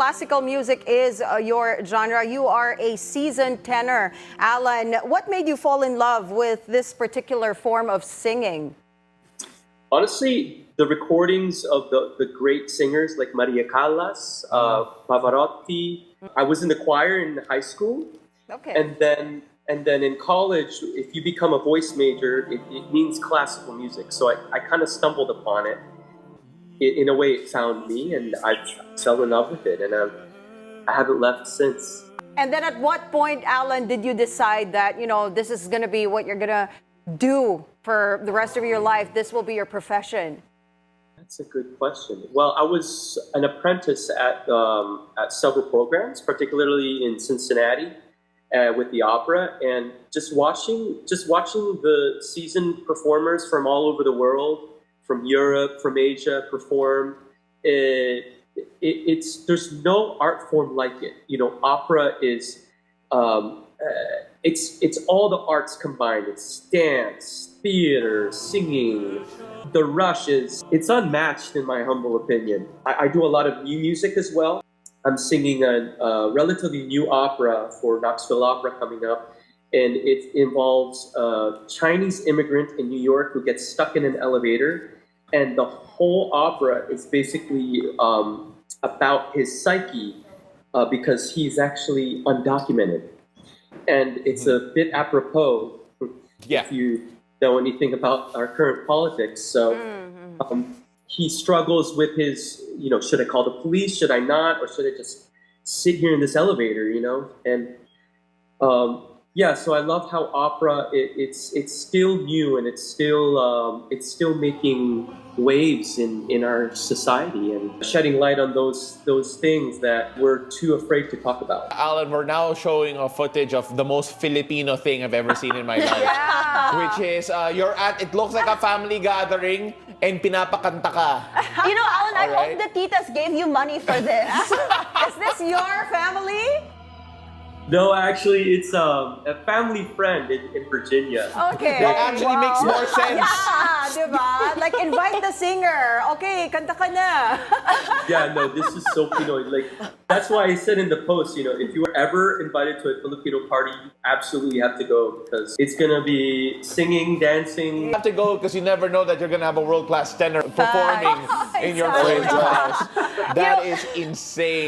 Classical music is your genre. You are a seasoned tenor. Allan, what made you fall in love with this particular form of singing? Honestly, the recordings of the great singers like Maria Callas, Pavarotti. I was in the choir in high school. Okay. And then in college, if you become a voice major, it means classical music. So I kind of stumbled upon it. In a way, it found me, and I fell in love with it, and I haven't left since. And then at what point, Allan, did you decide that, this is going to be what you're going to do for the rest of your life? This will be your profession? That's a good question. Well, I was an apprentice at several programs, particularly in Cincinnati with the opera, and just watching the seasoned performers from all over the world, from Europe, from Asia, perform. There's no art form like it. Opera is it's all the arts combined. It's dance, theater, singing. The rush it's unmatched in my humble opinion. I do a lot of new music as well. I'm singing a relatively new opera for Knoxville Opera coming up. And it involves a Chinese immigrant in New York who gets stuck in an elevator. And the whole opera is basically about his psyche because he's actually undocumented. And it's a bit apropos if you know anything about our current politics. So he struggles with his, should I call the police? Should I not? Or should I just sit here in this elevator, And so I love how opera it's still new and it's still making waves in our society and shedding light on those things that we're too afraid to talk about. Allan, we're now showing a footage of the most Filipino thing I've ever seen in my life. Which is you're at, it looks like a family gathering and pinapakanta ka. Allan, I hope the titas gave you money for this. Is this your family? No, actually, it's a family friend in Virginia. Okay. That actually makes more sense. Yeah, diba? Like, invite the singer. Okay, kanta ka na. Yeah, no, this is so Pinoy. Like, that's why I said in the post, if you were ever invited to a Filipino party, you absolutely have to go because it's gonna be singing, dancing. You have to go because you never know that you're gonna have a world-class tenor performing in your friend's house. That is insane.